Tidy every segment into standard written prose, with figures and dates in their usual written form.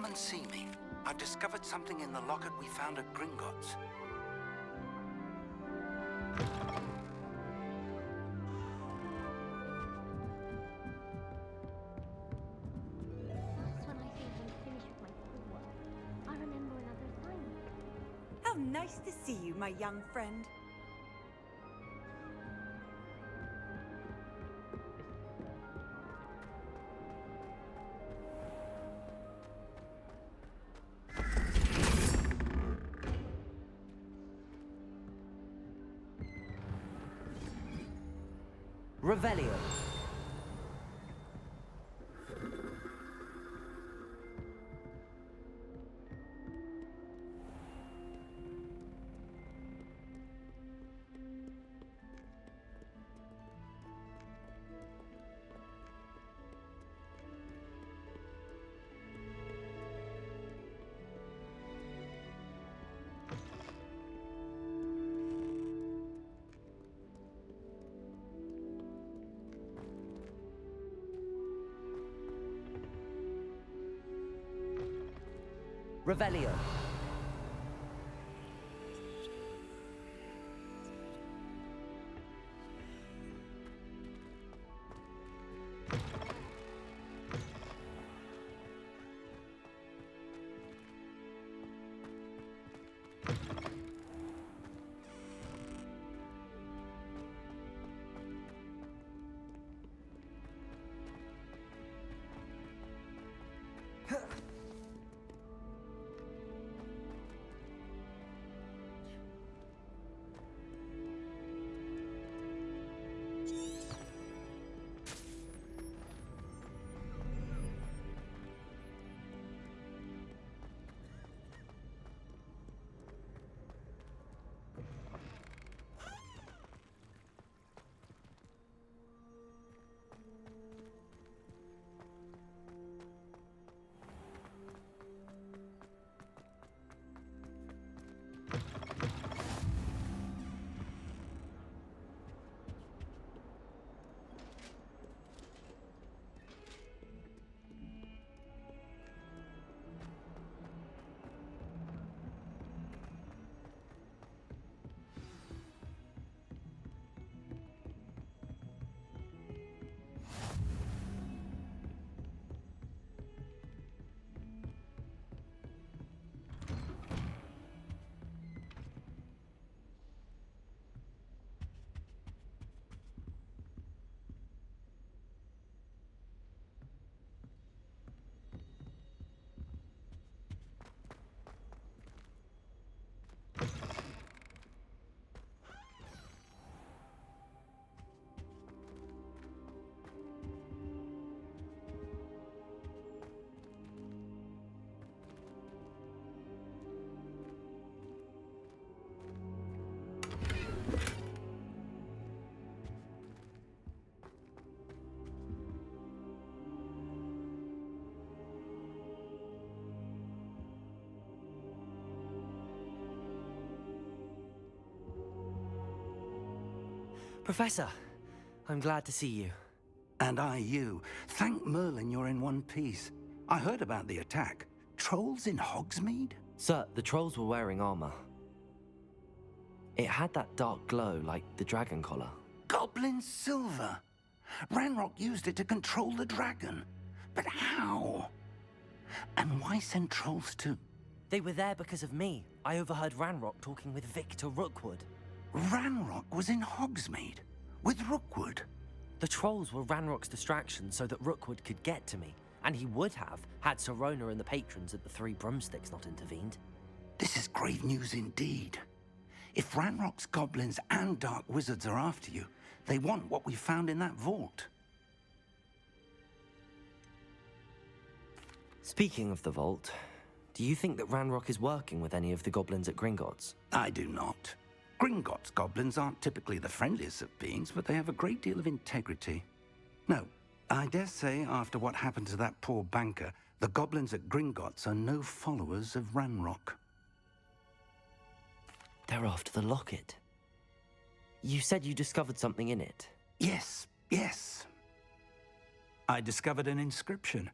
and see me. I've discovered something in the locket we found at Gringotts. That's when I think I'm finished with my schoolwork. I remember another assignment. How nice to see you, my young friend. Revelio. Revelio. Professor, I'm glad to see you. And I you. Thank Merlin you're in one piece. I heard about the attack. Trolls in Hogsmeade? Sir, the trolls were wearing armor. It had that dark glow like the dragon collar. Goblin silver! Ranrock used it to control the dragon. But how? And why send trolls too? They were there because of me. I overheard Ranrock talking with Victor Rookwood. Ranrock was in Hogsmeade? With Rookwood? The trolls were Ranrock's distraction so that Rookwood could get to me. And he would have, had Sirona and the patrons at the Three Broomsticks not intervened. This is grave news indeed. If Ranrock's goblins and dark wizards are after you, they want what we found in that vault. Speaking of the vault, do you think that Ranrock is working with any of the goblins at Gringotts? I do not. Gringotts goblins aren't typically the friendliest of beings, but they have a great deal of integrity. No, I dare say after what happened to that poor banker, the goblins at Gringotts are no followers of Ranrock. They're after the locket. You said you discovered something in it. Yes. I discovered an inscription.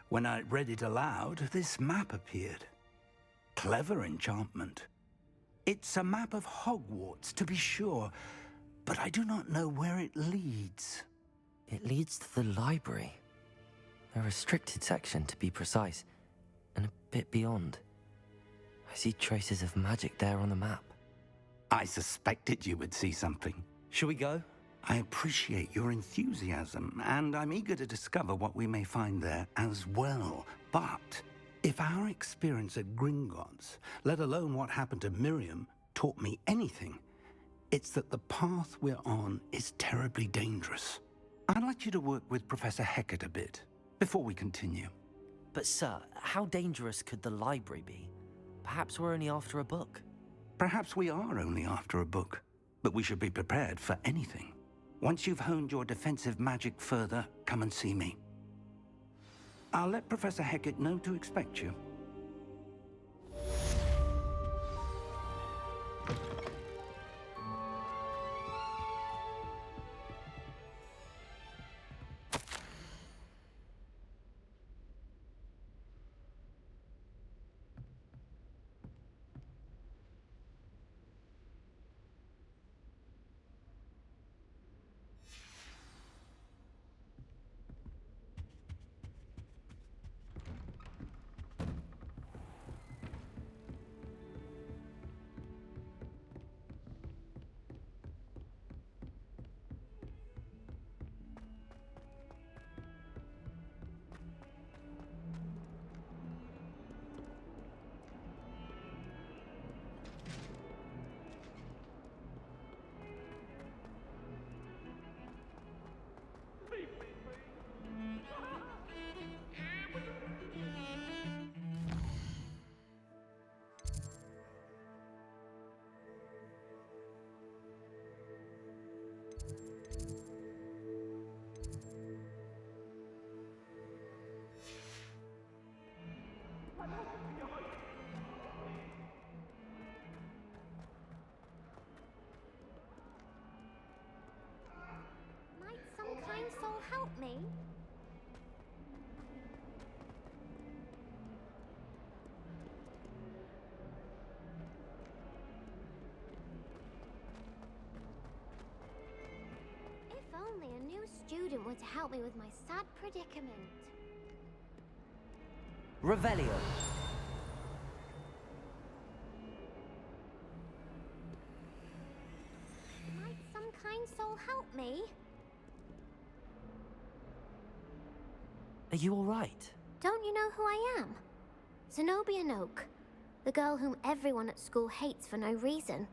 When I read it aloud, this map appeared. Clever enchantment. It's a map of Hogwarts, to be sure, but I do not know where it leads. It leads to the library. A restricted section, to be precise, and a bit beyond. I see traces of magic there on the map. I suspected you would see something. Shall we go? I appreciate your enthusiasm, and I'm eager to discover what we may find there as well. But if our experience at Gringotts, let alone what happened to Miriam, taught me anything, it's that the path we're on is terribly dangerous. I'd like you to work with Professor Hecat a bit before we continue. But sir, how dangerous could the library be? Perhaps we're only after a book. Perhaps we are only after a book, but we should be prepared for anything. Once you've honed your defensive magic further, come and see me. I'll let Professor Hecat know to expect you. Might some kind soul help me? If only a new student were to help me with my sad predicament. Revelio. Might some kind soul help me? Are you all right? Don't you know who I am? Zenobia Noak, the girl whom everyone at school hates for no reason.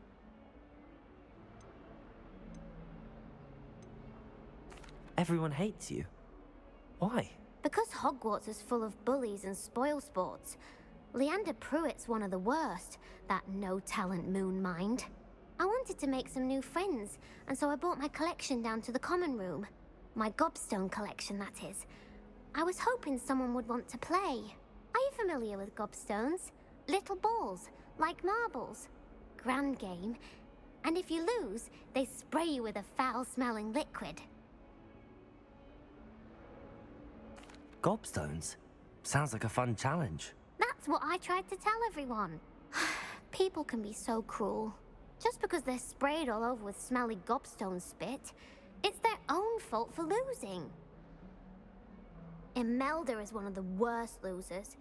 Everyone hates you. Why? Because Hogwarts is full of bullies and spoilsports. Leander Pruitt's one of the worst, that no-talent moon mind. I wanted to make some new friends, and so I brought my collection down to the common room. My gobstone collection, that is. I was hoping someone would want to play. Are you familiar with gobstones? Little balls, like marbles. Grand game. And if you lose, they spray you with a foul-smelling liquid. Gobstones? Sounds like a fun challenge. That's what I tried to tell everyone. People can be so cruel. Just because they're sprayed all over with smelly gobstone spit, it's their own fault for losing. Imelda is one of the worst losers.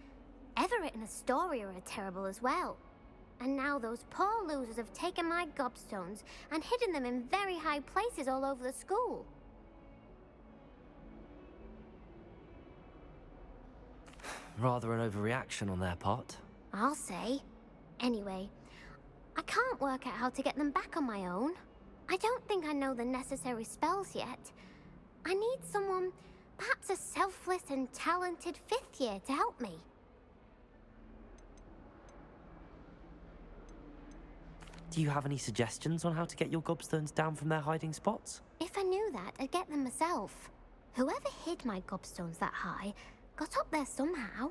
Everett and Astoria are terrible as well. And now those poor losers have taken my gobstones and hidden them in very high places all over the school. Rather an overreaction on their part. I'll say. Anyway, I can't work out how to get them back on my own. I don't think I know the necessary spells yet. I need someone, perhaps a selfless and talented fifth year to help me. Do you have any suggestions on how to get your gobstones down from their hiding spots? If I knew that, I'd get them myself. Whoever hid my gobstones that high got up there somehow.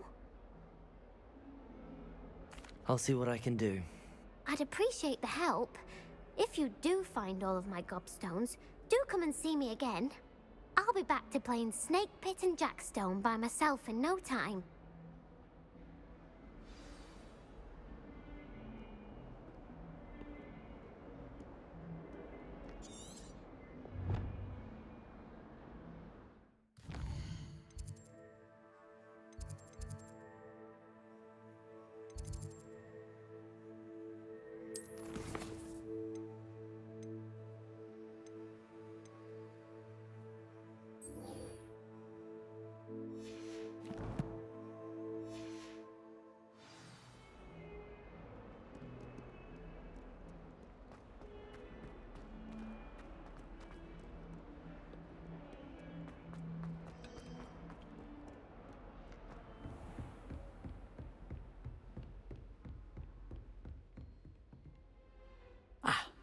I'll see what I can do. I'd appreciate the help. If you do find all of my gobstones, do come and see me again. I'll be back to playing Snake Pit and Jackstone by myself in no time.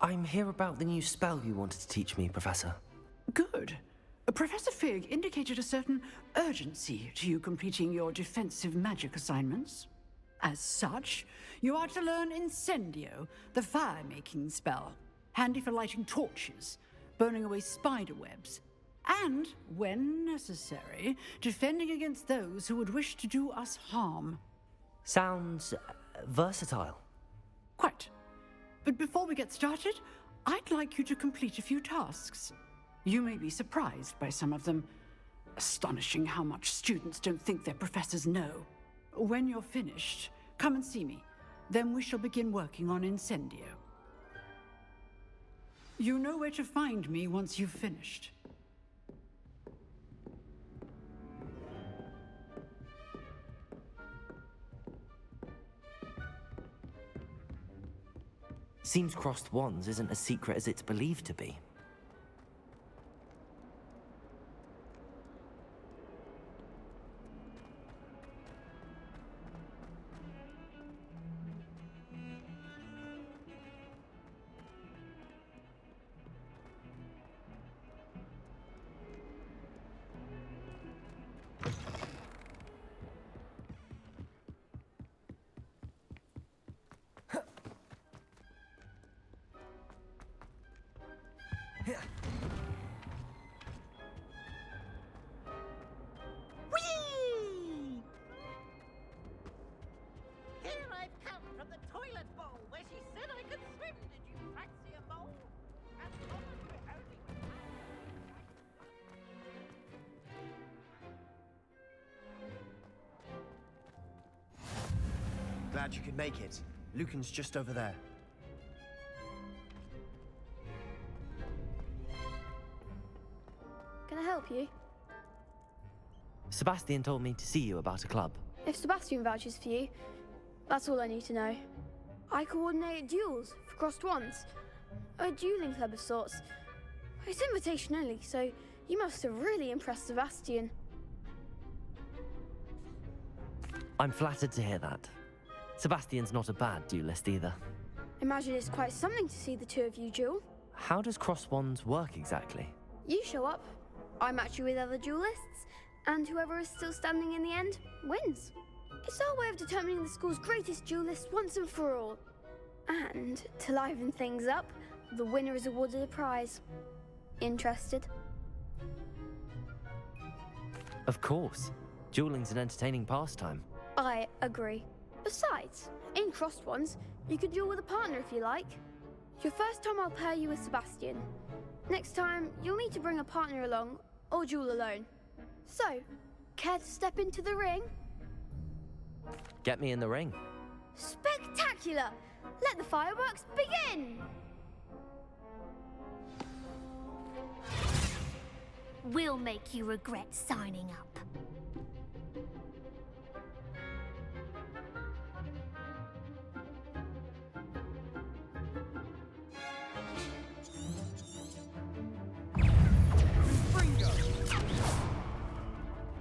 I'm here about the new spell you wanted to teach me, Professor. Good. Professor Fig indicated a certain urgency to you completing your defensive magic assignments. As such, you are to learn Incendio, the fire-making spell, handy for lighting torches, burning away spider webs, and, when necessary, defending against those who would wish to do us harm. Sounds versatile. Quite. But before we get started, I'd like you to complete a few tasks. You may be surprised by some of them. Astonishing how much students don't think their professors know. When you're finished, come and see me. Then we shall begin working on Incendio. You know where to find me once you've finished. Seems crossed wands isn't as secret as it's believed to be. Glad you could make it. Lucan's just over there. Can I help you? Sebastian told me to see you about a club. If Sebastian vouches for you, that's all I need to know. I coordinate duels for crossed wands. A dueling club of sorts. It's invitation only, so you must have really impressed Sebastian. I'm flattered to hear that. Sebastian's not a bad duelist either. Imagine it's quite something to see the two of you duel. How does cross wands work exactly? You show up, I match you with other duelists, and whoever is still standing in the end wins. It's our way of determining the school's greatest duelist once and for all. And to liven things up, the winner is awarded a prize. Interested? Of course. Dueling's an entertaining pastime. I agree. Besides, in crossed ones, you could duel with a partner if you like. Your first time I'll pair you with Sebastian. Next time, you'll need to bring a partner along, or duel alone. So, care to step into the ring? Get me in the ring. Spectacular! Let the fireworks begin! We'll make you regret signing up.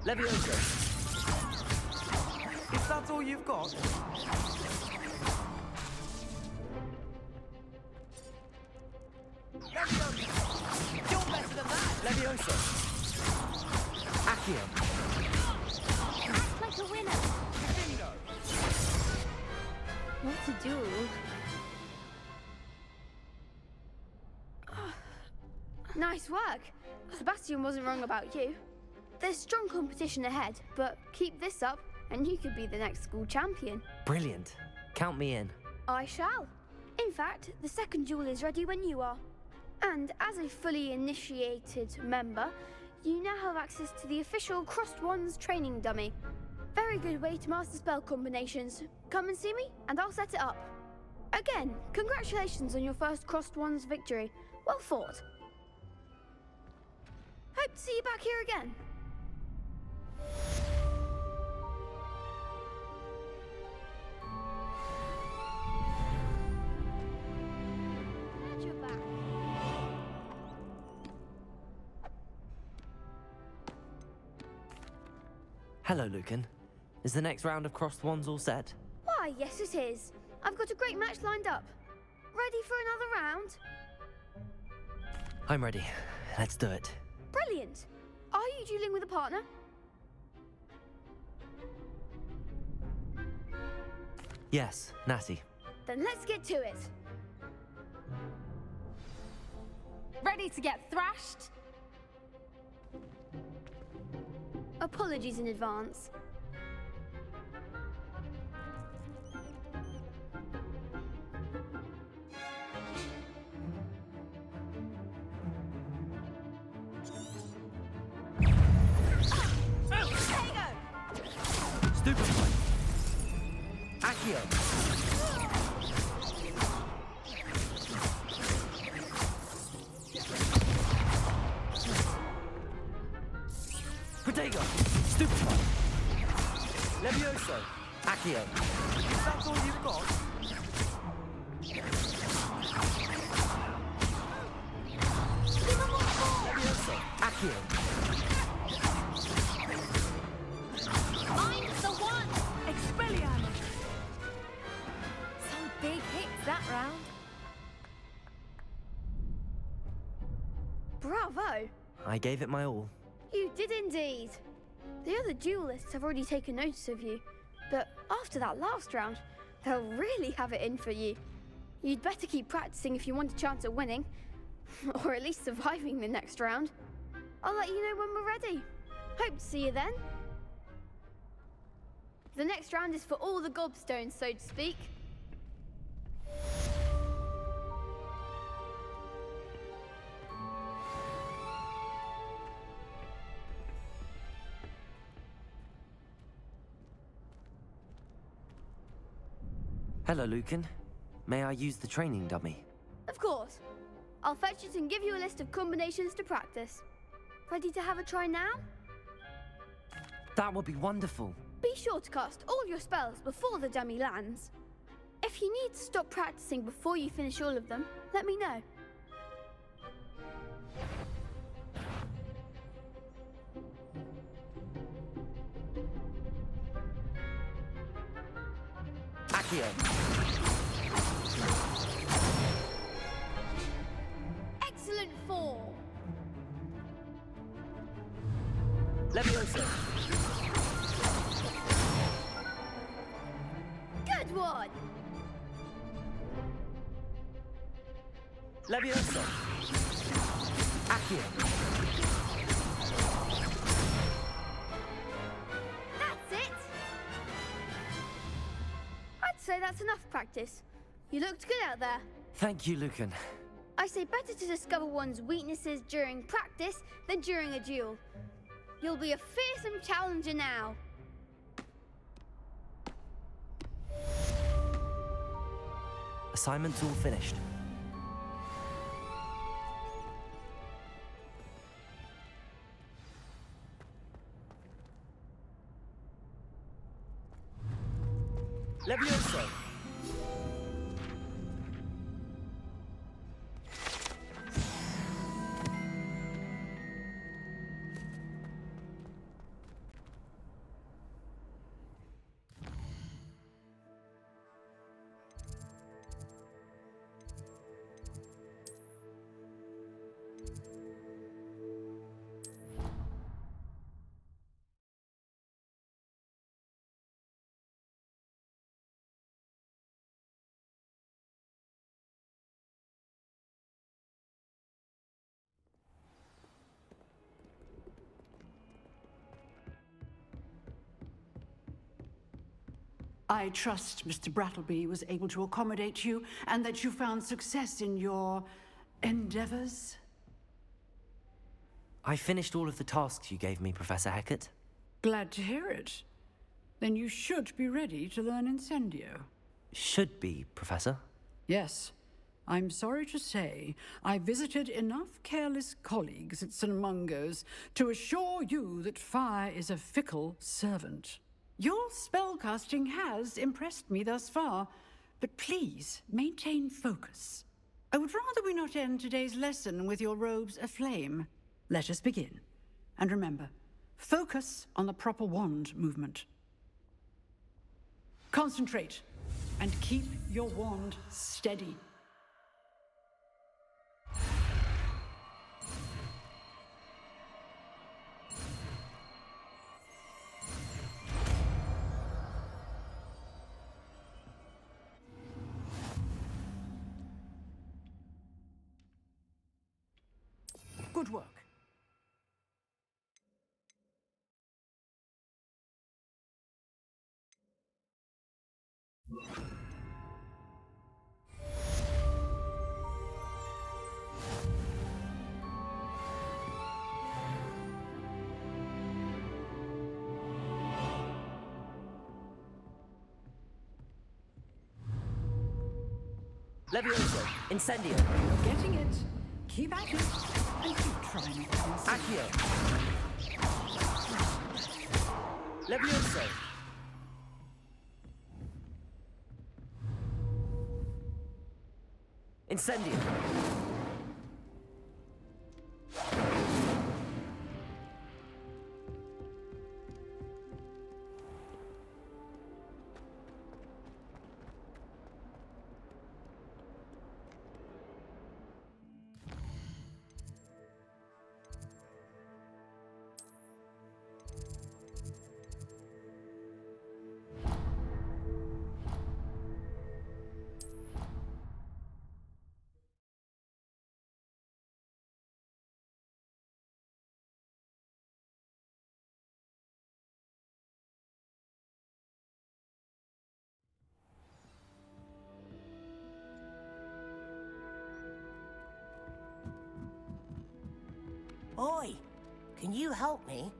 Levioso. If that's all you've got. Levioso. You're better than that. Levioso. Accio. Act like a winner. Bingo. What to do? Nice work. Sebastian wasn't wrong about you. There's strong competition ahead, but keep this up and you could be the next school champion. Brilliant. Count me in. I shall. In fact, the second duel is ready when you are. And as a fully initiated member, you now have access to the official Crossed Wands training dummy. Very good way to master spell combinations. Come and see me, and I'll set it up. Again, congratulations on your first Crossed Wands victory. Well fought. Hope to see you back here again. Glad you're back. Hello, Lucan. Is the next round of Crossed Wands all set? Why, yes it is. I've got a great match lined up. Ready for another round? I'm ready. Let's do it. Brilliant. Are you dueling with a partner? Yes, Natty. Then let's get to it. Ready to get thrashed? Apologies in advance. Stupefy. Accio. Protego. Stupefy. Levioso. Accio. That's all you've got? Levioso. Accio. I'm the one! Expelliarmus! Some big hits that round. Bravo! I gave it my all. You did indeed. The other duelists have already taken notice of you, but after that last round, they'll really have it in for you. You'd better keep practicing if you want a chance at winning, or at least surviving the next round. I'll let you know when we're ready. Hope to see you then. The next round is for all the gobstones, so to speak. Hello, Lucan. May I use the training dummy? Of course. I'll fetch it and give you a list of combinations to practice. Ready to have a try now? That would be wonderful. Be sure to cast all your spells before the dummy lands. If you need to stop practicing before you finish all of them, let me know. Accio. Excellent form. Levioso. Good one. Levioso. Accio. That's it. I'd say that's enough practice. You looked good out there. Thank you, Lucan. I say better to discover one's weaknesses during practice than during a duel. You'll be a fearsome challenger now. Assignment's all finished. Levioso. I trust Mr. Brattleby was able to accommodate you and that you found success in your endeavors. I finished all of the tasks you gave me, Professor Hecat. Glad to hear it. Then you should be ready to learn Incendio. Should be, Professor. Yes. I'm sorry to say, I visited enough careless colleagues at St. Mungo's to assure you that fire is a fickle servant. Your spellcasting has impressed me thus far, but please maintain focus. I would rather we not end today's lesson with your robes aflame. Let us begin. And remember, focus on the proper wand movement. Concentrate, and keep your wand steady. Good work. Levioso. Incendio. You're getting it. Keep at it, and keep trying it. Accio. Levioso. Incendio. Oi, can you help me?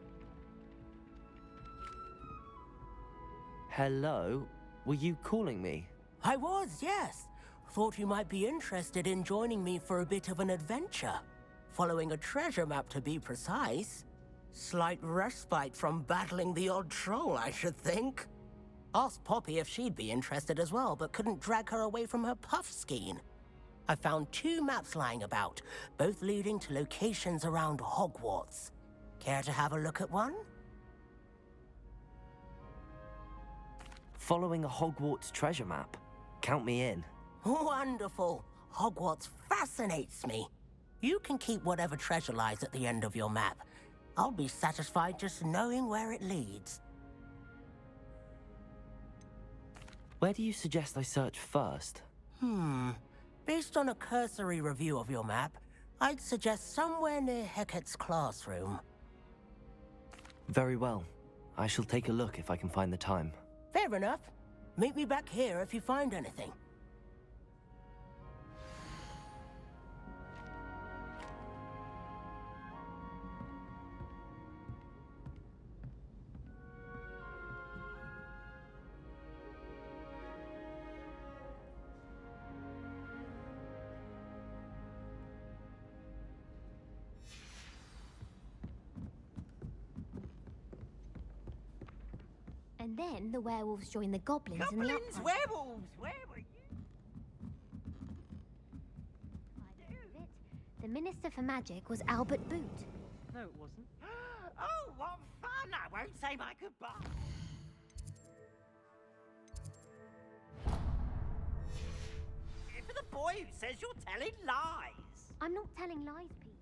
Hello? Were you calling me? I was, yes. Thought you might be interested in joining me for a bit of an adventure. Following a treasure map, to be precise. Slight respite from battling the odd troll, I should think. Asked Poppy if she'd be interested as well, but couldn't drag her away from her puff skein. I found 2 maps lying about, both leading to locations around Hogwarts. Care to have a look at one? Following a Hogwarts treasure map? Count me in. Wonderful. Hogwarts fascinates me. You can keep whatever treasure lies at the end of your map. I'll be satisfied just knowing where it leads. Where do you suggest I search first? Based on a cursory review of your map, I'd suggest somewhere near Hecat's classroom. Very well. I shall take a look if I can find the time. Fair enough. Meet me back here if you find anything. And then the werewolves joined the goblins in the Goblins, upland. werewolves, where were you? By the look of it, the Minister for Magic was Albert Boot. No, it wasn't. Oh, what fun! I won't say my goodbye. For the boy who says you're telling lies. I'm not telling lies, Pete.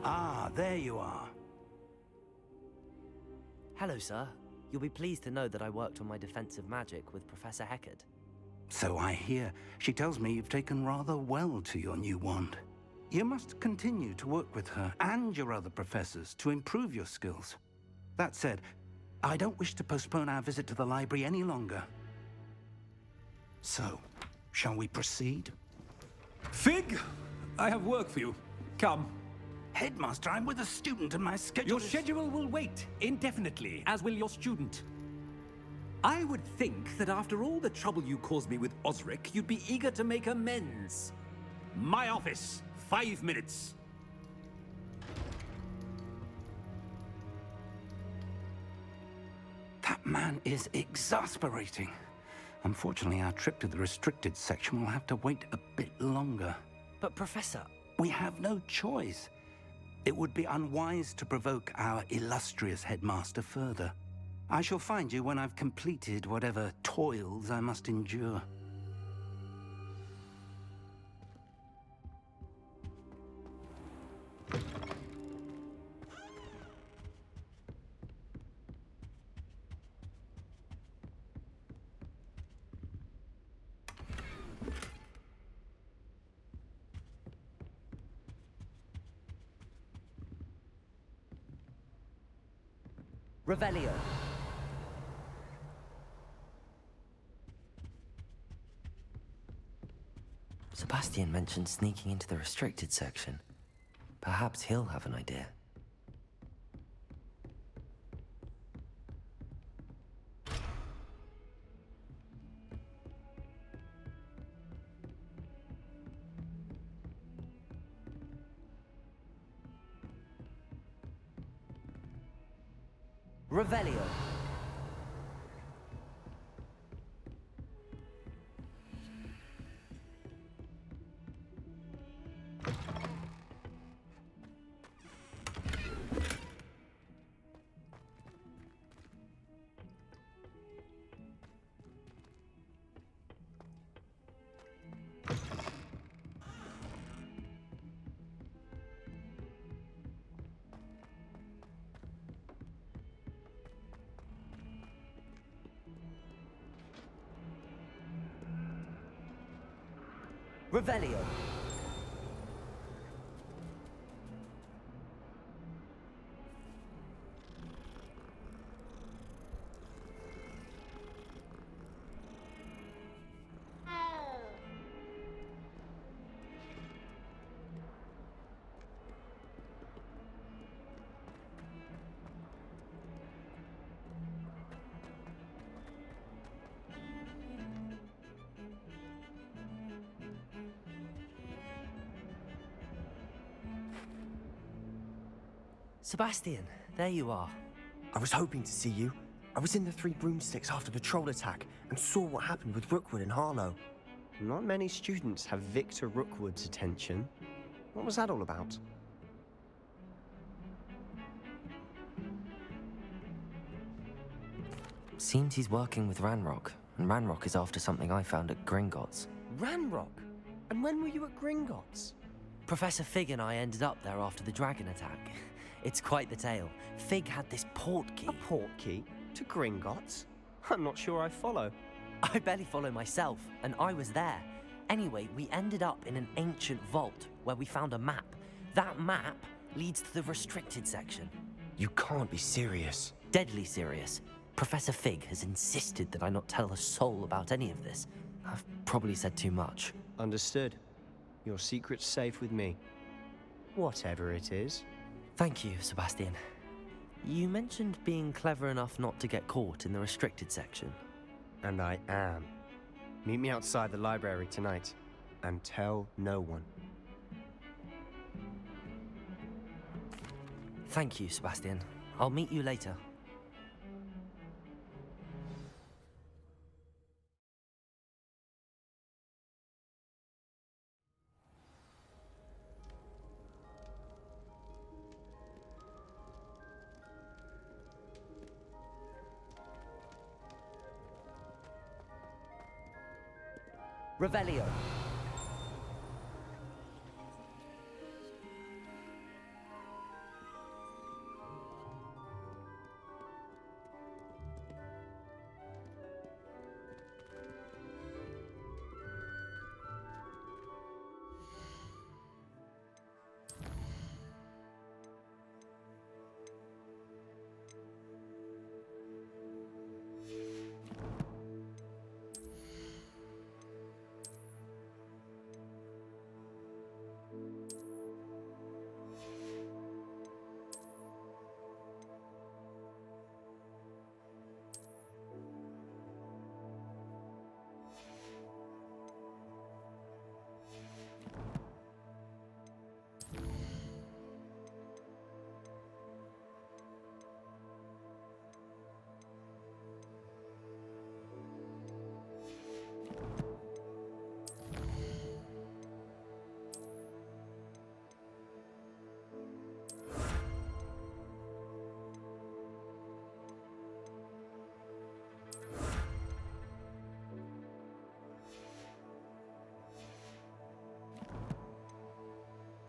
Ah, there you are. Hello, sir. You'll be pleased to know that I worked on my defensive magic with Professor Heckard. So I hear. She tells me you've taken rather well to your new wand. You must continue to work with her and your other professors to improve your skills. That said, I don't wish to postpone our visit to the library any longer. So, shall we proceed? Fig, I have work for you. Come. Headmaster, I'm with a student and my schedule Your schedule will wait indefinitely, as will your student. I would think that after all the trouble you caused me with Osric, you'd be eager to make amends. My office, 5 minutes. That man is exasperating. Unfortunately, our trip to the restricted section will have to wait a bit longer. But, Professor... We have no choice. It would be unwise to provoke our illustrious headmaster further. I shall find you when I've completed whatever toils I must endure. Revelio. Sebastian mentioned sneaking into the restricted section. Perhaps he'll have an idea. Revelio. Revelio. Sebastian, there you are. I was hoping to see you. I was in the Three Broomsticks after the troll attack and saw what happened with Rookwood and Harlow. Not many students have Victor Rookwood's attention. What was that all about? Seems he's working with Ranrock, and Ranrock is after something I found at Gringotts. Ranrock? And when were you at Gringotts? Professor Fig and I ended up there after the dragon attack. It's quite the tale. Fig had this port key. A port key? To Gringotts? I'm not sure I follow. I barely follow myself, and I was there. Anyway, we ended up in an ancient vault where we found a map. That map leads to the restricted section. You can't be serious. Deadly serious. Professor Fig has insisted that I not tell a soul about any of this. I've probably said too much. Understood. Your secret's safe with me. Whatever it is. Thank you, Sebastian. You mentioned being clever enough not to get caught in the restricted section. And I am. Meet me outside the library tonight, and tell no one. Thank you, Sebastian. I'll meet you later. Revelio.